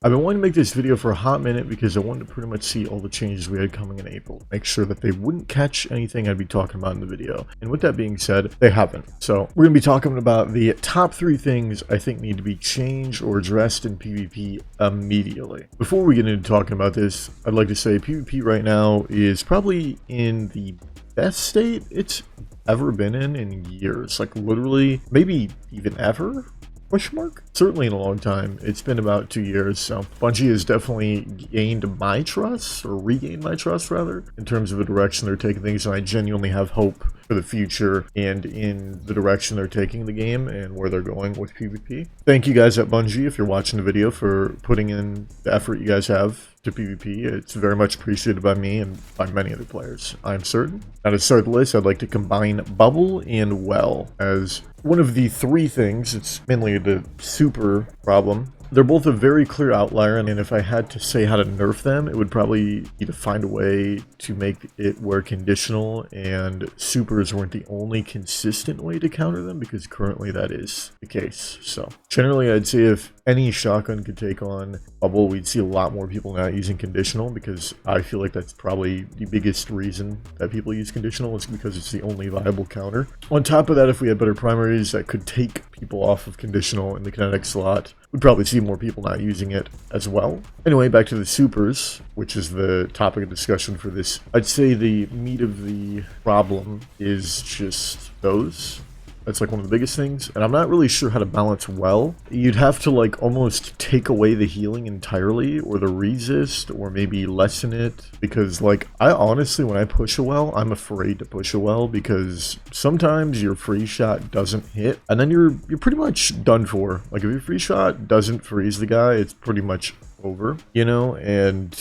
I've been wanting to make this video for a hot minute because I wanted to pretty much see all the changes we had coming in April. Make sure that they wouldn't catch anything I'd be talking about in the video. And with that being said, they haven't. So we're going to be talking about the top 3 things I think need to be changed or addressed in PvP immediately. Before we get into talking about this, I'd like to say PvP right now is probably in the best state it's ever been in years. Like literally, maybe even ever? Question mark? Certainly in a long time. It's been about 2 years, so Bungie has definitely gained my trust, or regained my trust rather, in terms of the direction they're taking things, and I genuinely have hope for the future and in the direction they're taking the game and where they're going with PvP. Thank you guys at Bungie, if you're watching the video, for putting in the effort you guys have to PvP. It's very much appreciated by me and by many other players, I'm certain. Now to start the list, I'd like to combine Bubble and Well as one of the 3 things. It's mainly the super problem. They're both a very clear outlier, and if I had to say how to nerf them, it would probably be to find a way to make it where conditional and supers weren't the only consistent way to counter them, because currently that is the case. So generally I'd say if any shotgun could take on Bubble, we'd see a lot more people not using conditional, because I feel like that's probably the biggest reason that people use conditional, is because it's the only viable counter. On top of that, if we had better primaries that could take people off of conditional in the kinetic slot, we'd probably see more people not using it as well. Anyway, back to the supers, which is the topic of discussion for this. I'd say the meat of the problem is just those. That's like one of the biggest things, and I'm not really sure how to balance Well. You'd have to like almost take away the healing entirely, or the resist, or maybe lessen it, because like I honestly, when I push a Well, I'm afraid to push a Well, because sometimes your free shot doesn't hit, and then you're pretty much done for. Like if your free shot doesn't freeze the guy, it's pretty much over, you know. And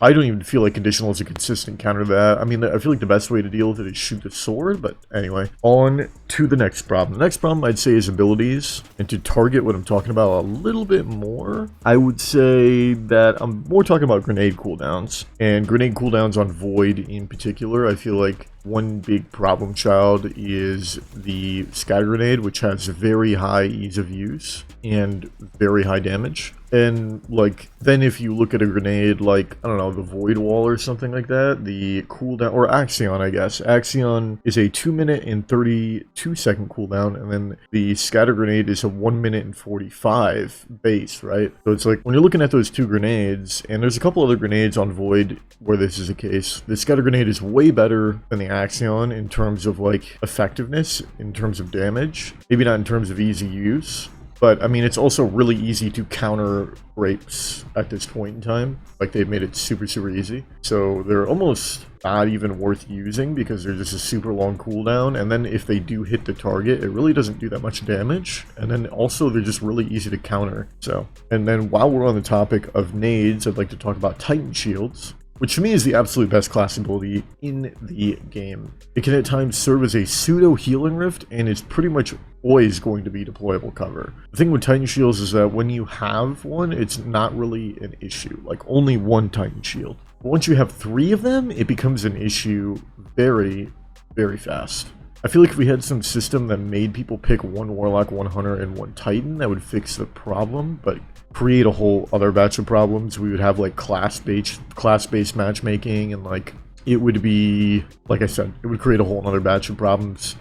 I don't even feel like conditional is a consistent counter to that. I mean, I feel like the best way to deal with it is shoot the sword, but anyway. On to the next problem. The next problem I'd say is abilities, and to target what I'm talking about a little bit more, I would say that I'm more talking about grenade cooldowns, and grenade cooldowns on Void in particular. I feel like one big problem child is the scatter grenade, which has very high ease of use and very high damage. And like, then if you look at a grenade like, I don't know, the Void Wall or something like that, the cooldown, or Axion, I guess. Axion is a 2 minute and 32 second cooldown, and then the scatter grenade is a 1 minute and 45 base, right? So it's like, when you're looking at those 2 grenades, and there's a couple other grenades on Void where this is the case, the scatter grenade is way better than the Axion in terms of like effectiveness, in terms of damage, maybe not in terms of easy use. But, I mean, it's also really easy to counter grapes at this point in time. Like, they've made it super, super easy. So, they're almost not even worth using because they're just a super long cooldown. And then if they do hit the target, it really doesn't do that much damage. And then also, they're just really easy to counter. So, and then while we're on the topic of nades, I'd like to talk about Titan Shields, which to me is the absolute best class ability in the game. It can at times serve as a pseudo healing rift, and it's pretty much always going to be deployable cover. The thing with Titan Shields is that when you have one, it's not really an issue. Like only one Titan Shield. But once you have 3 of them, it becomes an issue very, very fast. I feel like if we had some system that made people pick 1 Warlock, 1 Hunter, and 1 Titan, that would fix the problem, but create a whole other batch of problems. We would have like class-based matchmaking, and like it would be, like I said, it would create a whole other batch of problems.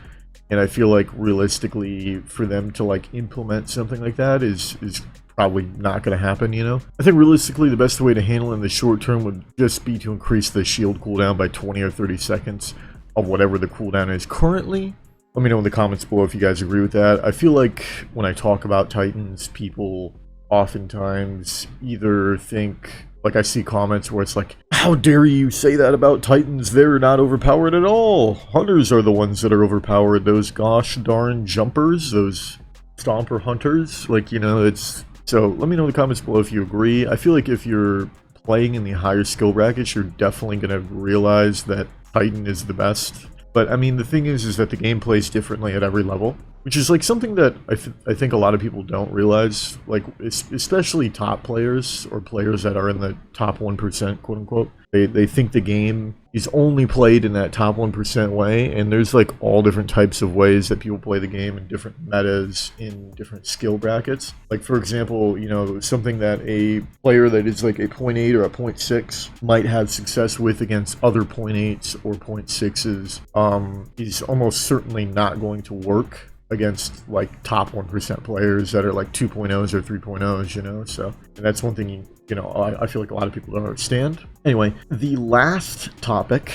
And I feel like realistically for them to like implement something like that is probably not going to happen, you know? I think realistically the best way to handle it in the short term would just be to increase the shield cooldown by 20 or 30 seconds of whatever the cooldown is currently. Let me know in the comments below if you guys agree with that. I feel like when I talk about Titans, people oftentimes either think, like I see comments where it's like, how dare you say that about Titans, they're not overpowered at all. Hunters are the ones that are overpowered, those gosh darn jumpers, those stomper hunters, like, you know, it's... So let me know in the comments below if you agree. I feel like if you're playing in the higher skill brackets, you're definitely going to realize that Titan is the best. But I mean, the thing is that the game plays differently at every level. which is like something that I think a lot of people don't realize, like especially top players or players that are in the top 1%, quote unquote. They think the game is only played in that top 1% way, and there's like all different types of ways that people play the game in different metas, in different skill brackets. Like for example, you know, something that a player that is like a 0.8 or a 0.6 might have success with against other 0.8s or 0.6s is almost certainly not going to work against like top 1% players that are like 2.0s or 3.0s, you know. So that's one thing you know, I feel like a lot of people don't understand. Anyway, the last topic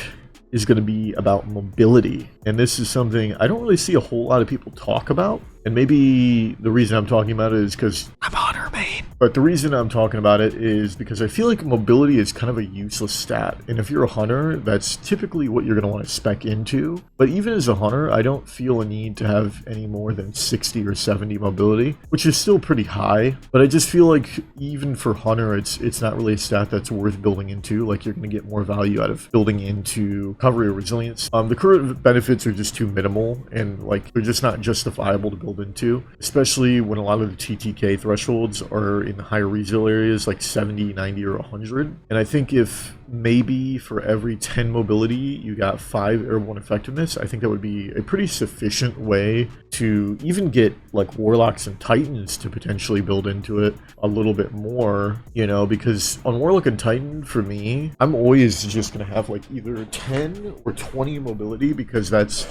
is going to be about mobility, and this is something I don't really see a whole lot of people talk about. And maybe the reason I'm talking about it is because I'm Hunter main. But the reason I'm talking about it is because I feel like mobility is kind of a useless stat. And if you're a hunter, that's typically what you're going to want to spec into. But even as a hunter, I don't feel a need to have any more than 60 or 70 mobility, which is still pretty high. But I just feel like even for hunter, it's not really a stat that's worth building into. Like you're going to get more value out of building into recovery or resilience. The current benefits are just too minimal, and like they're just not justifiable to build into, especially when a lot of the TTK thresholds are in higher resil areas like 70, 90, or 100. And I think if maybe for every 10 mobility you got 5 airborne effectiveness, I think that would be a pretty sufficient way to even get like warlocks and titans to potentially build into it a little bit more, you know, because on warlock and titan, for me, I'm always just gonna have like either 10 or 20 mobility, because that's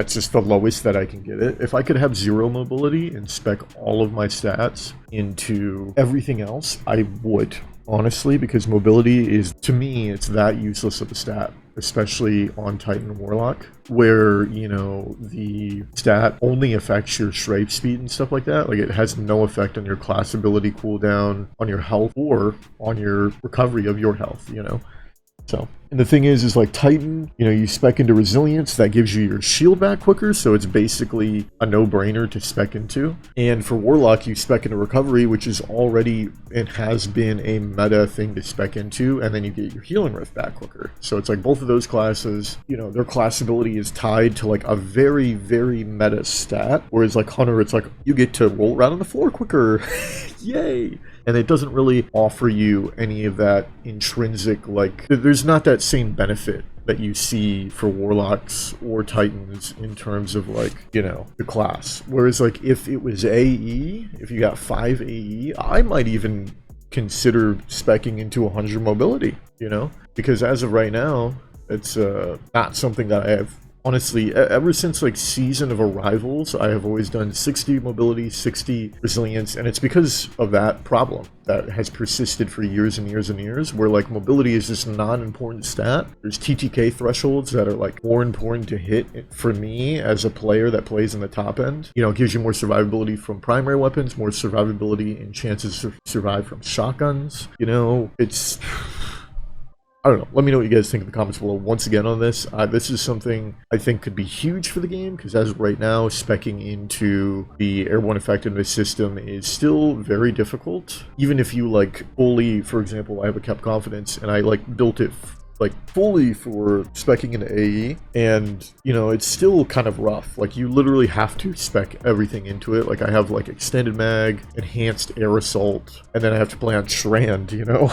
just the lowest that I can get it. If I could have 0 mobility and spec all of my stats into everything else, I would, honestly, because mobility is, to me, it's that useless of a stat, especially on Titan and Warlock, where, you know, the stat only affects your strafe speed and stuff like that. Like, it has no effect on your class ability cooldown, on your health, or on your recovery of your health, you know? So, and the thing is like Titan, you know, you spec into resilience, that gives you your shield back quicker, so it's basically a no-brainer to spec into. And for Warlock, you spec into recovery, which is already and has been a meta thing to spec into, and then you get your healing rift back quicker. So it's like both of those classes, you know, their class ability is tied to like a very, very meta stat, whereas like Hunter, it's like you get to roll around on the floor quicker. Yay! And it doesn't really offer you any of that intrinsic, like, there's not that same benefit that you see for Warlocks or Titans in terms of, like, you know, the class. Whereas, like, if it was AE, if you got 5 AE, I might even consider specking into 100 mobility, you know? Because as of right now, it's not something that I have. Honestly, ever since like Season of Arrivals, I have always done 60 mobility, 60 resilience, and it's because of that problem that has persisted for years and years and years, where like mobility is just not an important stat. There's TTK thresholds that are like more important to hit for me as a player that plays in the top end. You know, it gives you more survivability from primary weapons, more survivability and chances to survive from shotguns. You know, it's... I don't know. Let me know what you guys think in the comments below. Once again on this, this is something I think could be huge for the game, because as of right now, specking into the airborne effectiveness system is still very difficult. Even if you like fully, for example, I have a kept confidence and I like built it like fully for specking into AE, and you know, it's still kind of rough. Like you literally have to spec everything into it. Like I have like extended mag, enhanced air assault, and then I have to play on Strand, you know.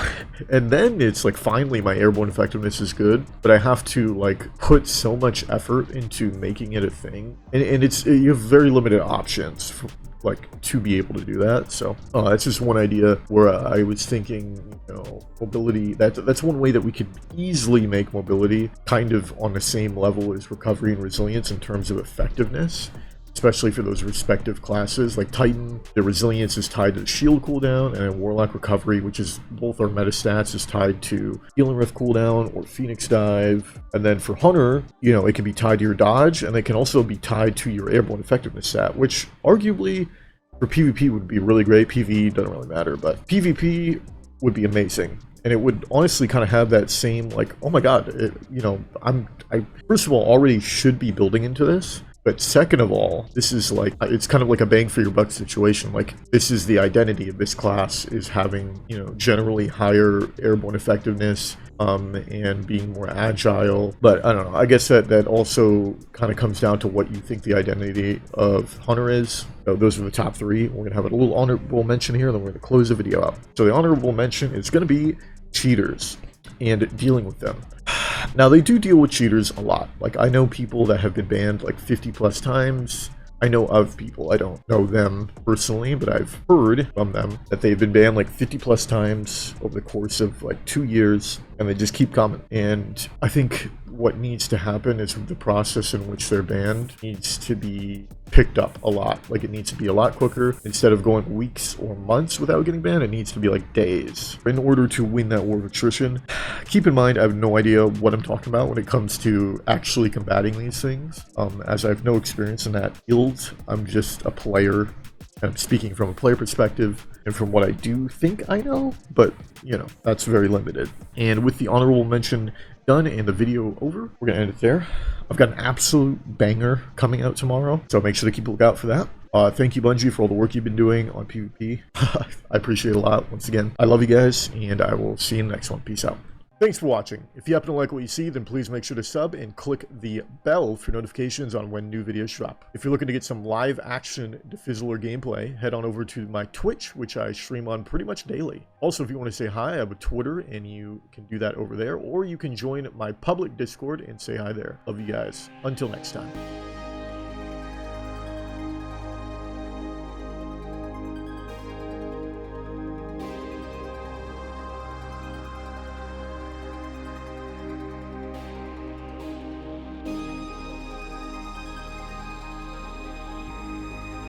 And then it's like finally my airborne effectiveness is good, but I have to like put so much effort into making it a thing, and it's, you have very limited options for, like, to be able to do that. So that's just one idea where I was thinking, you know, mobility, that's one way that we could easily make mobility kind of on the same level as recovery and resilience in terms of effectiveness, especially for those respective classes. Like Titan, the resilience is tied to the shield cooldown, and then Warlock recovery, which is both our meta stats, is tied to healing rift cooldown or Phoenix dive. And then for Hunter, you know, it can be tied to your dodge, and it can also be tied to your airborne effectiveness stat, which arguably for PvP would be really great. PvE doesn't really matter, but PvP would be amazing. And it would honestly kind of have that same, like, oh my god, you know, I first of all already should be building into this, But second of all, this is like, it's kind of like a bang for your buck situation. Like, this is the identity of this class, is having, you know, generally higher airborne effectiveness, and being more agile. But I don't know, I guess that also kind of comes down to what you think the identity of Hunter is. So those are the top three. We're gonna have a little honorable mention here, then we're gonna close the video out. So the honorable mention is gonna be cheaters and dealing with them. Now, they do deal with cheaters a lot. Like, I know people that have been banned like 50 plus times. I know of people, I don't know them personally, but I've heard from them that they've been banned like 50 plus times over the course of like 2 years, and they just keep coming. And I think what needs to happen is the process in which they're banned needs to be picked up a lot. Like, it needs to be a lot quicker. Instead of going weeks or months without getting banned, it needs to be like days in order to win that war of attrition. Keep in mind, I have no idea what I'm talking about when it comes to actually combating these things, as I have no experience in that field. I'm just a player. I'm speaking from a player perspective and from what I do think I know, but, you know, that's very limited. And with the honorable mention done and the video over, we're going to end it there. I've got an absolute banger coming out tomorrow, so make sure to keep a lookout for that. Thank you, Bungie, for all the work you've been doing on PvP. I appreciate it a lot. Once again, I love you guys, and I will see you in the next one. Peace out. Thanks for watching. If you happen to like what you see, then please make sure to sub and click the bell for notifications on when new videos drop. If you're looking to get some live action Diffizzle gameplay, head on over to my Twitch, which I stream on pretty much daily. Also, if you want to say hi, I have a Twitter, and you can do that over there, or you can join my public Discord and say hi there. Love you guys. Until next time.